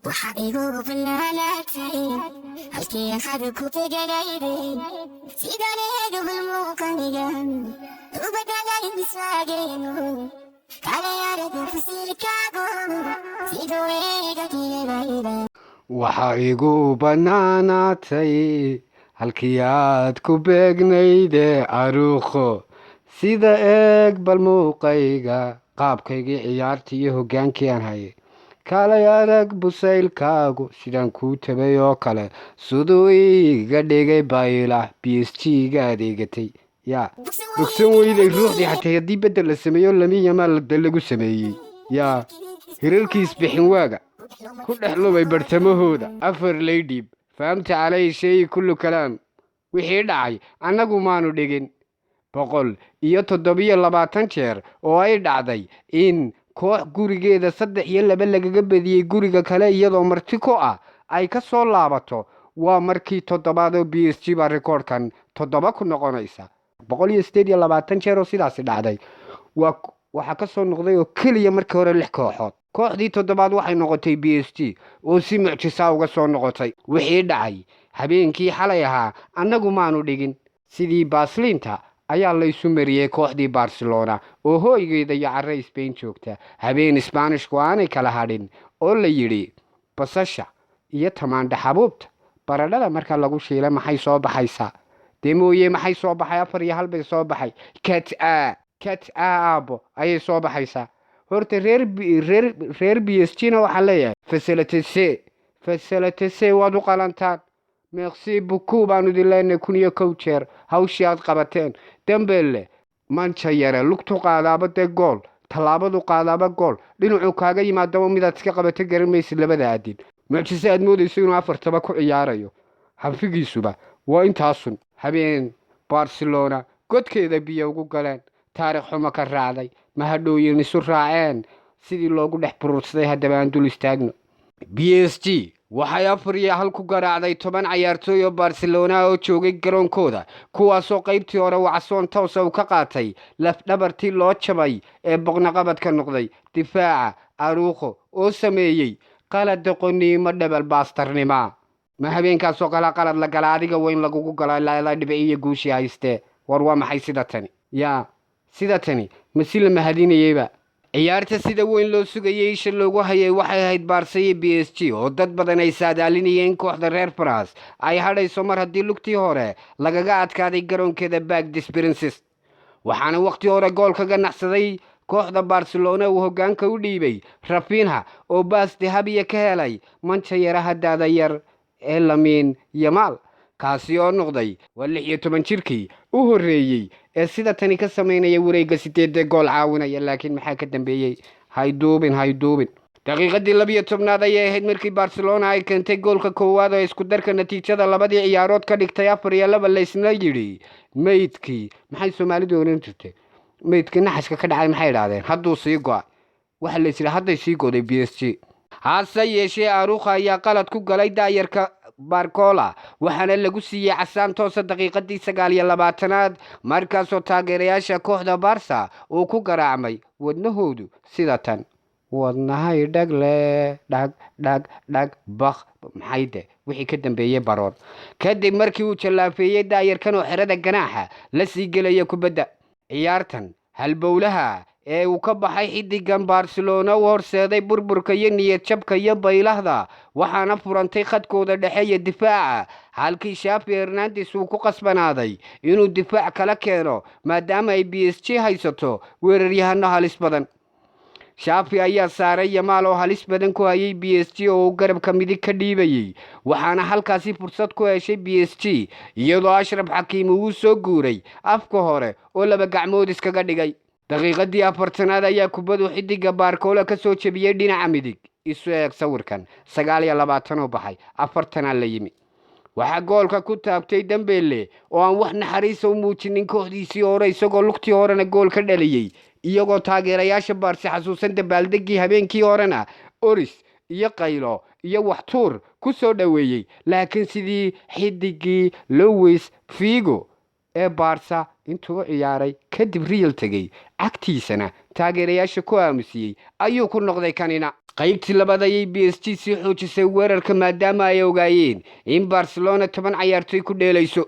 وحقيقو بالنالاتي هالكي أخذكو تقليدي سيداني هيدو بالموقنيان وبدا دايم بسواقينو كالا ياردو فسيلكاغو سيدو ويغا كيلي waxa igu bannaanaatay halkii aad ku beegnayde aruukho sida eeg bal muuqayga qaabkaygii ciyaartii iyo hoggaankii aan hayay kaalay adag busaylkaagu sidaan kuu tabay oo kale siduu iga dhigay baylah b s g ga adeegatay yaa bogsan weyday ruuxdii xatay haddii beddel la sameeyo lamiyamaa lagu sameeyey yaa hirarkiis bixin waaga ku dhex lumay bartamahooda afar laydhiib fahamta calay sheeyi kullu kalaam wixii dhacay annagu maanu dhigin 127 jeer oo ay dhacday in koox gurigeeda 3-2 lagaga badiyey guriga kale iyadoo marti ku ah ay ka soo laabato waa markii toddobaad oo b s g baa rikoodhkan 7 ku noqonaysa 128 jeer oo sidaasi dhacday waxaa ka soo noqday oo keliya markii hore 6 kooxood kooxdii toddobaad waxay noqotay b s g oo si mucjisa uga soo noqotay wixii dhacay habeenkii xalay ahaa annagu maanu dhigin sidii baasliinta ayaa laysu mariyey kooxdii barcelona oo hooygeeda iyo carre Spain joogta habeen isbaanishku aanay kala hadhin oo la yidhi basasha iyo tamaandha xabuubta baradhada marka lagu shiila maxay soo baxaysaa dee mooye maxay soo baxay 4-1 bay soo baxay kat aabo ayay soo baxaysaa horta reer b s g na waxaa leeyahay fasalatese waad u qalantaan merci beaucoup baanu idin leenahay 1,000 jeer hawshii aad qabateen dambelle mancha yare lugtu qaadaaba dee gool tallaabadu qaadaaba gool dhinacuu kaaga yimaadaba midaad iska qabato garan maysid labada aadin mucjise aad moodayso inuu 4 ku ciyaarayo xafigiisuba waa intaasun habeen barcelona godkeeda biyo ugu galeen taariikh xumo ka raacday mahadhooyin isu raaceen sidii loogu dhex burursaday haddaba aan dul istaagno b s g waxay 4-1 ku garaacday 10 ciyaartooy oo barcelona oo joogay garoonkooda kuwaasoo qaybtii hore wacsoon toosa u ka qaatay lafdhabartii loo jabay ee boqnaqabadka noqday difaaca aruukho oo sameeyey qalad doqonnimo dhabal baastarnima ma habeenkaasoo kala qalad la gala adiga weyn lagugu gala la dhibic iyo guushii haystee war waa maxay sida tani masi la mahadinayeyba ciyaarta sida weyn loo sugayay isha loogu hayay waxay ahayd Barca iyo b s g oo dad badan ay saadaalinayeen kooxda reer France ay hadhayso mar haddii lugtii hore lagaga adkaaday garoonkeeda Parc des Princes waxaana waqti hore gool kaga naxsaday kooxda Barcelona uu hoggaanka u dhiibay Rafinha oo baas dahabiya ka helay mancha yaraha daada yar ee Lamine Yamal kaasi oo noqday 16 jirkii u horeeyay ee sida tani ka sameynaya wareegga 8 gool caawinaya laakiin maxaa ka dambeeyay hayduubin daqiiqadii 12aad ayay ahayd markii Barcelona ay keentay goolka koowaad oo isku darka natiijada labadii ciyaarood ka dhigtay 4-2 la isna yiri meydkii maxay Soomaalidu oran jirtay meydkii naxaska ka dhacay maxay yiraahdeen hadduu sii go'ay waxa la yiri hadday sii go'day b s g hase yeeshee aruukha ayaa qalad ku galay daayarka Barcola waxaana lagu siiyay casaan toosa daqiiqadii 29aad markaasoo taageerayaasha kooxda Barca uu ku garaacmay wadnahoodu sida tan wadnahay dhagle dhag bakh maxayde wixii ka dambeeyay baroor kadib markii uu jalaafeeyay daayarkan oo xirada ganaaxa la sii gelaya kubadda ciyaartan halbowlaha ee uu ka baxay xidigan Barcelona oo horseeday burburka iyo niyad jabka iyo baylahda waxaana furantay khadkooda dhexe iyo difaaca halkii Xavi Hernandez uu ku qasbanaaday inuu difaac kala keeno maadaama ay b s g haysato weeraryahano halis badan Xavi ayaa saaray Yamal oo halis badan ku hayay b s g oo garabka midig ka dhiibayay waxaana halkaasi fursad ku heshay b s g iyadoo Ashraf Hakimi uu soo guuray afka hore oo laba gacmood iskaga dhigay daqiiqadii 40aad ayaa kubadu xidiga Barcola ka soo jabiyay dhinaca midig isu eeg sawirkan 29 oo baxay 40 la yimi waxa goolka ku taabtay Dembele oo aan wax naxariis u muujinin kooxdiisii hore isagoo lugtii horena gool ka dhaliyay iyagoo taageerayaasha Barca xasuusan dabaaldegii habeenkii horena Oris iyo qaylo iyo wax tuur ku soo dhaweeyay laakiin sidii xidigii Luis Figo ee Barca intuu ciyaaray kadib Real tagay agtiisana taageerayaasha ku aamusiyay ayuu ku noqday kanina qaybtii labaad ayay PSG sii xoojisay weerarka maadaama ay ogaayeen in Barcelona 10 ciyaartoy ku dheelayso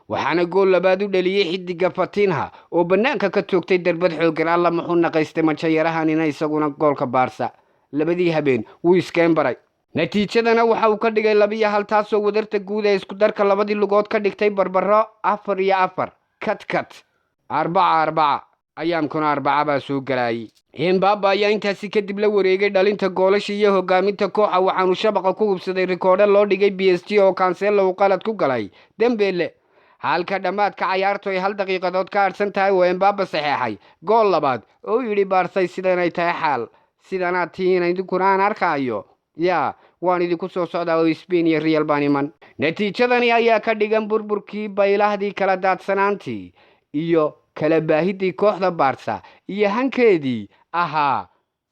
waxaana gool labaad u dhaliyay xidiga Fatinha oo banaanka ka toogtay darbad xooggan alla muxuu naqaystay manchayarahanina isaguna goolka Barca labadii habeen wuu iskeen baray natiijadana waxa uu ka dhigay 2-1 taasoo wadarta guud ee isku darka labadii lugood ka dhigtay barbaro 4-4 kat 4-4 ayaamkuna 4 baa soo galay Mbappe ayaa intaasi kadib la wareegay dhalinta goolasha iyo hogaaminta kooxa waxaanu shabaqa ku hubsaday rikoodho loo dhigay PSG oo Cancelo uu qalad ku galay Dembele halka dhamaadka ciyaartu ay 1 daqiiqadood ka harsan tahay oo Mbappe saxeexay gool labaad oo yiri Barca sidan ay tahay xal sidana tiin idinkuna aan arkayo waan idinku soo socdaa oo Spain iyo Real Baniman natiijadani ayaa ka dhigan burburkii baylahdii kala daadsanaantii iyo kala baahidii kooxda Barca iyo hankeedii ahaa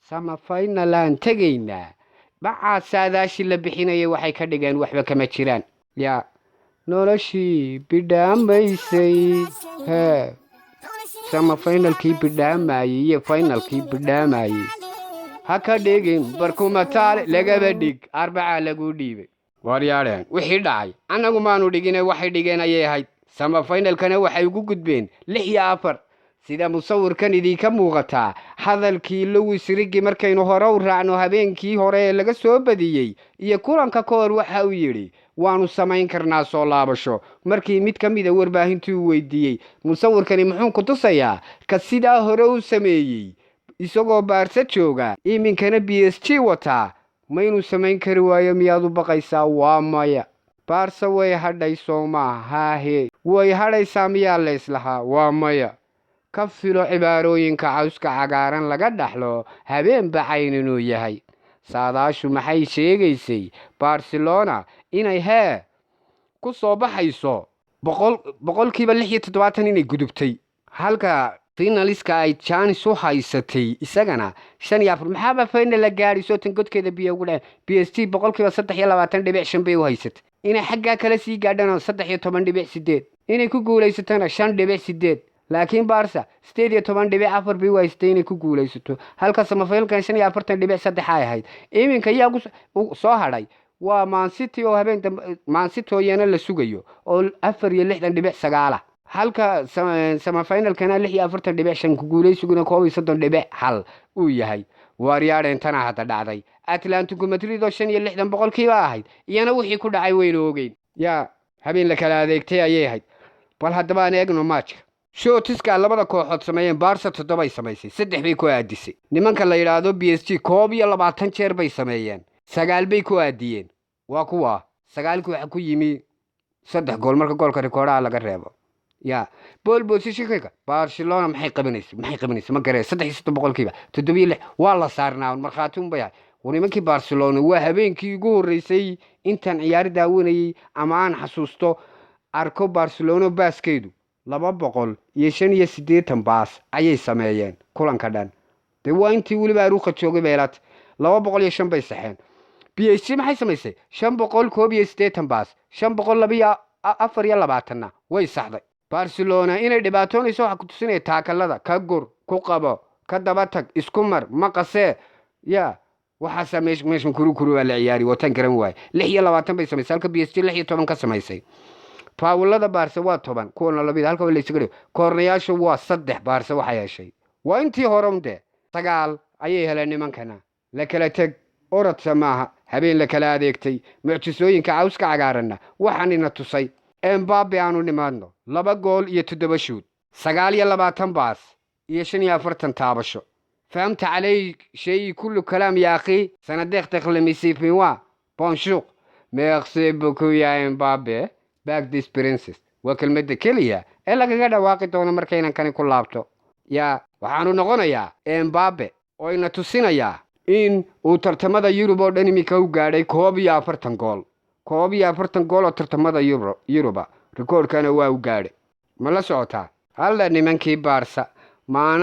sama finalan tagayna baca saadaashi la bixinayay waxay ka dhigeen waxba kama jiraan noloshii bidhaamaysay sama finalkii bidhaamayay iyo finalkii bidhaamayay haka dhigin barkumataale lagaba dhig 4 lagu dhiibay waryaareen wixii dhacay anagu maanu dhigin waxay dhigeen ayay ahayd sama finalkana waxay ugu gudbeen 6-4 sida musawirkan idinka muuqata hadalkii Luis Enrique markaynu hore u raacno habeenkii hore laga soo badiyay iyo kulanka koor waxa uu yiri waanu samayn karnaa soo laabasho markii mid kamid ah warbaahintii uu weydiiyay musawirkani muxuu ku tusayaa ka sida hore u sameeyay isagoo Barca jooga iminkana PSG wata ma inuu samayn kari waayo miyaad u baqaysaa waa maya Barca way hadhay Soomaa way hadhaysaa miyaa la islahaa waa maya ka filo cibaarooyinka cawska cagaaran laga dhaxlo habeen baxayn inuu yahay saadaashu maxay sheegaysay Barcelona inay ku soo baxayso boqolkiiba 76 inay gudubtay halka finaliska ay chance u haysatay isagana 5-4 maxaba final la gaari soo tan godkeeda biyo ugu dhayn PSG boqolkiiba 23.5 bay u haysatay inay xagga kala sii gaadhaan 13.8 inay ku guuleysatana 5.8 laakiin Barca 18.4 bay u haysatay inay ku guuleysato halka semifinalkan 45.3 ay ahayd iminka yaa soo hadhay waa Man City oo habeen Man City oo yana la sugayo oo 64.9 halka semifinalkana 46.5 ku guuleysuguna 30.1 uu yahay waryaareen tana hada dhacday Atletico Madrid oo 65% ahayd iyana wixii ku dhacay weyn ogeyn habeen la kala adeegtay ayay ahayd bal hadaba aan eegno matchka shootiska labada kooxood sameeyeen Barca 7 ay sameysay 3 bay ku aadisay nimanka la yiraahdo PSG 20 jeer bay sameeyeen 9 bay ku aadiyeen waa kuwa 9 waxa ku yimi 3 gool marka goolka rikoodha laga reebo ball position-ka Barcelona maxay qabanaysaa ma garee 3% 7 waa la saarnaa markhaati un bay nimankii Barcelona waa habeenkii ugu horeysay intan ciyaar daawanayay ama aan xasuusto arko Barcelona baaskeedu 285 baas ayay sameeyeen kulanka dhan waa intii waliba ruuqa joogay beelad 205 bay saxeen PSG maxay sameysay 580 baas 524 way saxday Barcelona inay dhibaatoonayso waxa ku tusinay taakalada ka gur ku qabo ka daba tag isku mar maqase waxa sameesh meeshan kuru waa la ciyaari watan garan waay 26 bay sameysay halka PSG 16 ka sameysay faawlada Barca waa 10 kuwana labada halka la isagay koornayaashu waa 3 Barca waxa yeeshay waa intii horomde 9 ayay heleen nimankana la kala tag orad samaaha habeen la kala adeegtay mucjisooyinka cawska cagaaranna waxaan ina tusay Mbappe aanu nimaadno 2 gool iyo 7 shoot 29 baas iyo 45 taabasho فهمت علي شيء كل كلام يا أخي سندق تخلميسي في بونشوق ميرسي بوكو يا امبابي باك ديس برنسس وكلمة كلية إلا كذا واقع تونا مركينا كان يكون لابتو يا وحانو نغونا يا امبابي وإنا تسينا يا إن وترتمدا يوروبا دنمي كو غادي كوبي أفرتن جول وترتمدا يوروبا ريكورد كان واو غادي ملا سوتا هلا نمنكي بارسا ما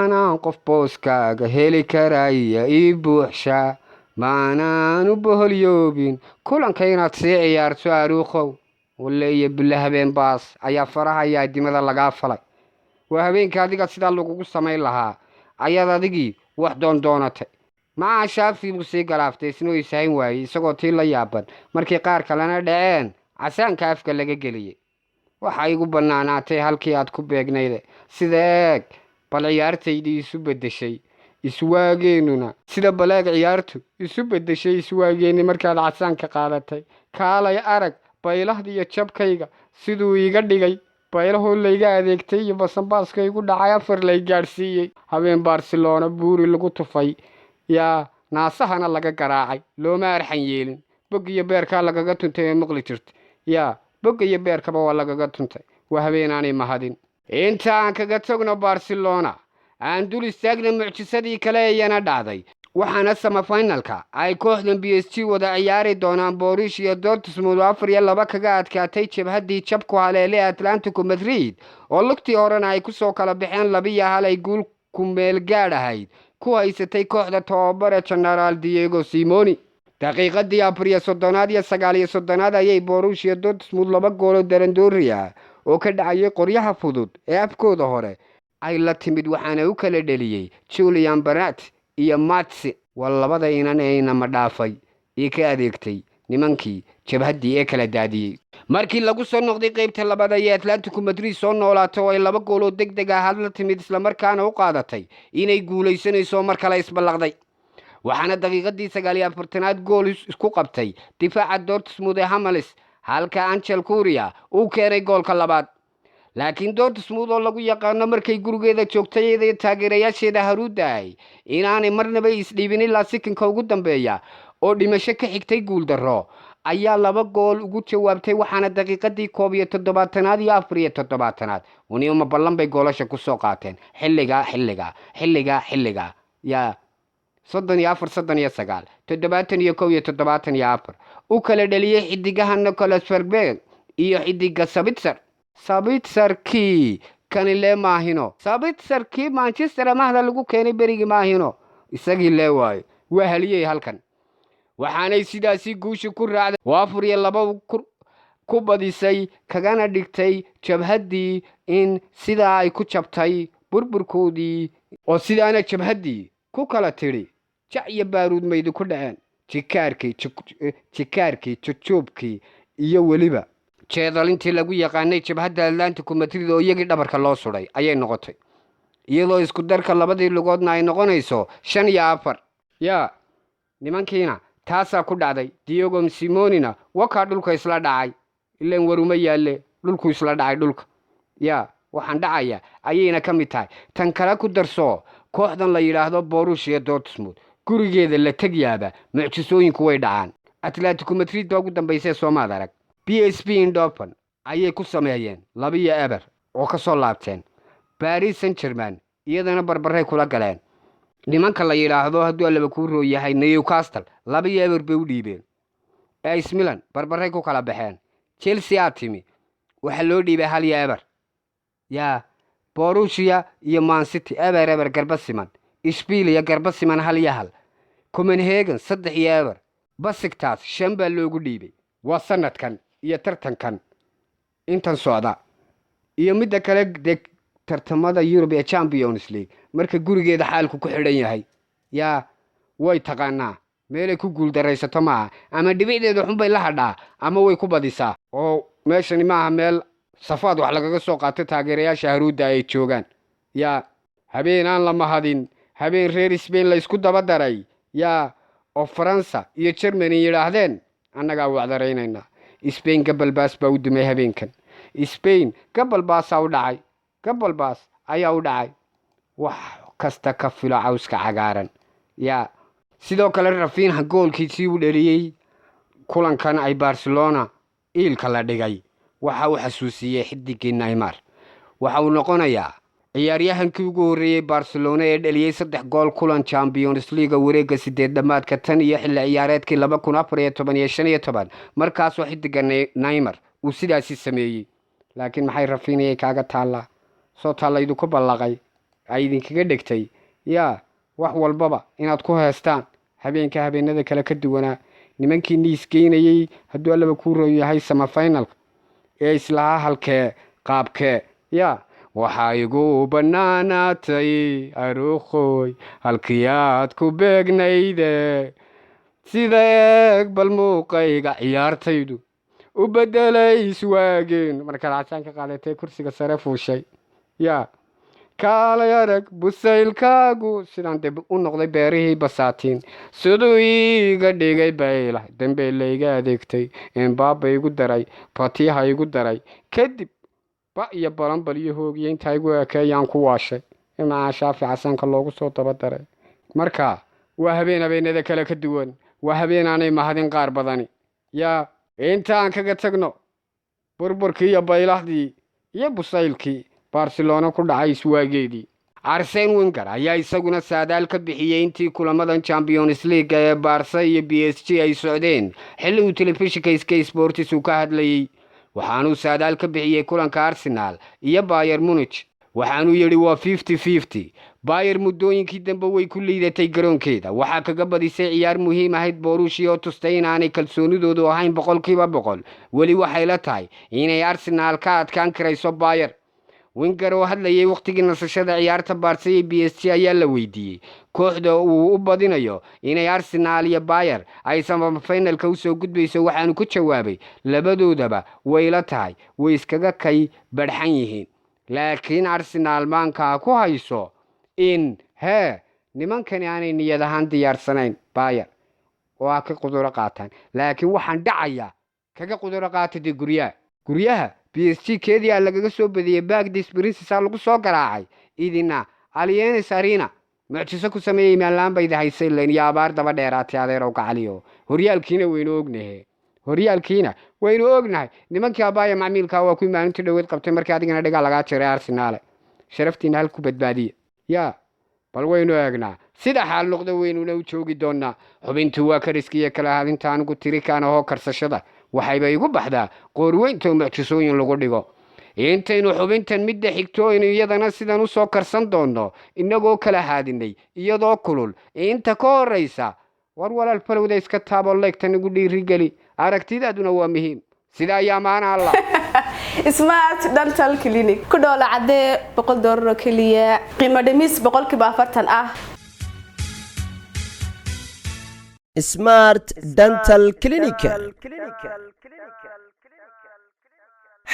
أنا قف بوسكا هيلي كرايا إيبوحشا ما أنا نبه اليوبين كلن كينات سيعيار سواروخو واللي يبله بين باص أيا فرها أيا ديمدا لغا فلاي وهبين كاديقا سيدا لغوكو سماي لها أيا داديقي وحدون دونتي maca shaafi buu sii galaaftay isnuu isahayn waayey isagoo tii la yaaban markii qaar kalena dhaceen casaanka afka laga geliyey. waxaa igu bannaanaatay halkii aad ku beegnayde sida eeg bal ciyaartaydii isu beddeshay iswaageennuna sida baleeg ciyaartu isu beddeshay iswaageenni markaad casaanka qaadatay. kaalay arag baylahda iyo jabkayga siduu iiga dhigay baylahoo layga adeegtay iyo basanbaaska igu dhacay 4 lay gaadhsiiyey. habeen barcelona buuri lagu tufay yaa naasahana laga garaacay looma arxan yeelin. bog iyo beerkaa lagaga tuntay ee maqli jirta yaa bog iyo beerkaba waa lagaga tuntay. waa habeenaanay mahadin. inta aan kaga tagno barcelona aan dul istaagna mucjisadii kale ayana dhacday. waxaana samafinalka ay kooxdan PSG wada ciyaari doonaan Borussia Dortmund 4-2 kaga adkaatay jabhaddii jabku haleelay Atletico Madrid oo lugtii horena ay ku soo kala baxeen 2-1 ay guul ku meel gaar ahayd ku haysatay kooxda tababare General Diego Simeone. daqiiqadii 39 iyo 39 ayay Borussia Dortmund 2 gool darandooriya oo ka dhacay qoryaha fudud ee afkooda hore ay la timid waxaana u kala dhaliyay Julian Brandt iyo Mats. waa labada inan ee inama dhaafay ee ka adeegtay nimankii jabhaddii ee kala daadiyey. markii lagu soo noqday qaybta labaad ee Atletico Madrid soo noolaato oo ay 2 gool oo degdeg ah la timid isla markaana u qaadatay inay guuleysanayso mar kale isballaqday. waxaana daqiiqadii 49aad gool isku qabtay difaaca Dortmund ee Hummels halka Angel Correa uu keenay goolka labaad. laakiin Dortmund oo lagu yaqaano markay gurigeeda joogtay ee taageerayaasheeda haruuday inaanay marnaba isdhiibin ilaa sikinka ugu dambeeya oo dhimasho ka xigtay guul darro ayaa 2 gool ugu jawaabtay. waxaana daqiiqadii 17aad iyo 47aad Union ballan bay goolasha ku soo qaateen xilliga yaa 34 71 u kala dhaliyay xidigaha Nicolas Verbeek iyo xidiga Sabitzer-kii kani le maahino Sabitzer-kii Manchester mahda lagu keenay berigi maahino isagii le waay waa haliyay halkan. waxaanay sidaasi guusha ku raacday 4-2 ku badisay kagana dhigtay jabhaddii in sidaa ay ku jabtay burburkoodii oo sidaana jabhaddii ku kala tiri jac iyo baaruud maydu ku dhaceen jikaarkii jujuubkii iyo weliba jeedalintii lagu yaqaanay jabhadda Atletico Madrid oo iyagii dhabarka loo suray ayay noqotay iyadoo isku darka labadii lugoodna ay noqonayso 5-4 yaa nimankiina taasaa ku dhacday. Diego Simeone wakaa dhulka isla dhacay ileen waruma yaalle dhulku isla dhacay dhulka yaa waxaan dhacaya ayayna ka mid tahay. tan kale ku darso kooxdan la yiraahdo Borussia Dortmund gurigeeda la tagyaaba mucjisooyinku way dhacaan. Atletico Madrid ugu dambeysay Soomaad arag PSV Eindhoven ayay ku sameeyeen 2-2 oo ka soo laabteen. Paris Saint-Germain iyadana barbaray kula galeen. nimanka la yiraahdo hadduu laba ku rooyahay Newcastle 2-2 bay u dhiibeen. AC Milan barbaray ku kala baxeen. Chelsea atimi waxa loo dhiibay 1-2 yaa Borussia iyo Man City eber garba siman. Ishbiiliya garba siman 1-1. Copenhagen 3-2. Besiktas 5 baa loogu dhiibay. waa sanadkan iyo tartankan intan socda iyo midda kale tartamada Europe ee Champions League marka gurigeeda xaalku ku xidhan yahay yaa way taqaanaa meelay ku guul dareysato ma ama dhibicdeedu xun bay la hadhaa ama way ku badisaa oo meeshani maaha meel safaad wax lagaga soo qaato taageerayaasha haruuda ay joogaan yaa habeen aan la mahadin habeen reer Spain la isku daba daray yaa oo Faransa iyo Germany yiraahdeen annaga wacdareynayna. Spain gabalbaas baa u dumay habeenkan. Spain gabalbaas u dhacay gabalbaas ayaa u dhacay wax kasta ka filo cawska cagaaran yaa sidoo kale Rafinha goolkiisii u dhaliyay kulankan ay Barcelona ilka la dhigay waxa uu xasuusiyay xidigii Neymar. waxa uu noqonayaa ciyaaryahankii ugu horeeyay Barcelona ee dhaliyay 3 gool kulan Champions League wareegga 8-damaadka tan iyo xilli ciyaareedkii 2014-15 markaas oo xidiga Neymar uu sidaasi sameeyay. laakiin maxay Rafinha kaaga taala soo taalaydu ku ballaqay ay idinkaga dhigtay yaa wax walbaba inaad ku heestaan habeenada kale ka duwanaa. nimankii niisgeynayay hadduu laba ku rooyahay semifinal ee islaha halkee qaabkee yaa waxaa igu bannaanaatay aruuqooy halkiyaad ku beegnayde sida eeg bal muuqayga ciyaartaydu u beddelay iswaageen markaad casaan ka qaadatay kursiga sare fuushay yaa kaalay arag busaylkaagu sidaan dib u noqday beerihii basaatiin siduu iiga dhigay baylah dambeelle iga adeegtay embaaba igu daray batiyaha igu daray kadib ba iyo balanbal iyo hoogiyo intaa igu ekeeyaan ku waashay imacaa shaafi casaanka loogu soo daba daray marka waa habeen habeenada kale ka duwan waa habeenaanay mahadin qaar badani yaa intaan kaga tagno burburkii iyo baylahdii iyo busaylkii barcelona ku dhacay iswaageedii Arsene Wenger ayaa isaguna saadaal ka bixiyay intii kulamadan Champions League ee Barca iyo PSG ay socdeen xilli uu telefishinka Sky Sports uu ka hadlayay waxaanu saadaal ka bixiyay kulanka Arsenal iyo Bayern Munich waxaanu yiri waa 50-50 Bayern muddooyinkii dambe way ku liidatay garoonkeeda waxa kaga badisay ciyaar muhiim ahayd Borussia oo tustay inaanay kalsoonidoodu ahayn 100% wali waxay la tahay inay Arsenal ka adkaan karayso Bayern Wenger oo hadlayay waqtigii nasashada ciyaarta Barca iyo PSG ayaa la weydiiyay kooxda uu u badinayo inay Arsenal iyo Bayern ay semifinalka u soo gudbayso waxaanu ku jawaabay labadoodaba way la tahay way iskaga kay badxan yihiin laakiin Arsenal maanka ku hayso in nimankani aanay niyad ahaan diyaarsanayn Bayern oo ka quduro qaataan laakiin waxaan dhacaya kaga quduro qaatay guryaha PSG keedii lagaga soo badiyay Bagdis Princes lagu soo garaacay idina Allianz Arena mucjiso ku sameeyay Milan bay dahaysay leen yaabaar daba dheeraatay adeerow gacaliyo horyaalkiina waynu ognahay nimankii abaya macmiilka waa ku maalintii dhaweed qabtay markii adigana dhiga laga jiray Arsenal sharaftiina hal ku badbaadiye yaa bal waynu eegnaa sida xaal noqdo weynuna u joogi doonaa xubintu waa ka riskiye kala hadinta anigu tiri kaana oo karsashada waxayba igu baxdaa qoorweynta mucjisooyin lagu dhigo intaynu xubintan midda xigto inuu iyadana sidan u soo karsan doono inagoo kala haadinay iyadoo kulul inta ka horeysa war walaal falowda iska taabo leegtan igu dhiirigeli aragtidaaduna waa muhiim sida ayaa maana Allah Smart Dental Clinic ku dhoola cadee $100 kaliya qiimo dhimis 40% ah Smart Dental Clinic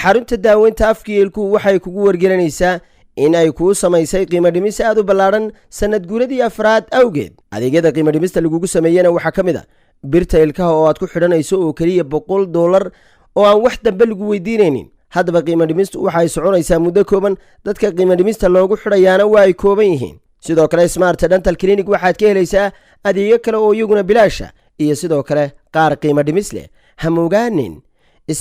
xarunta daaweynta afkiilku waxay kugu wargelinaysaa in ay ku samaysay qiimo dhimis aad u ballaaran sanad guuradii afraad awgeed adeegyada qiimo dhimista lagu sameeyana waxa kamid ah birta ilkaha oo aad ku xidhanayso oo kaliya $100 oo aan wax dambe lagu weydiinaynin haddaba qiimo dhimistu waxay soconaysaa muddo kooban dadka qiimo dhimista loogu xidhayaana waa ay kooban yihiin sidoo kale Smart Dental Clinic waxaad ka helaysaa adeegyo kale oo iyaguna bilaasha iyo sidoo kale qaar qiimo dhimis leh hamogaanin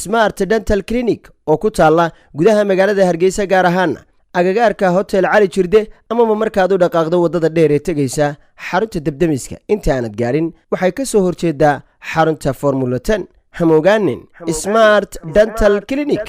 Smart Dental Clinic oo ku taala gudaha magaalada Hargeysa gaar ahaan agagaarka Hotel Cali Jirde ama markaad u dhaqaaqdo wadada dheer ee tagaysa xarunta dabdamiska inta aanad gaarin waxay ka soo horjeedaa xarunta Formula 10 hamogaanin Smart Dental Clinic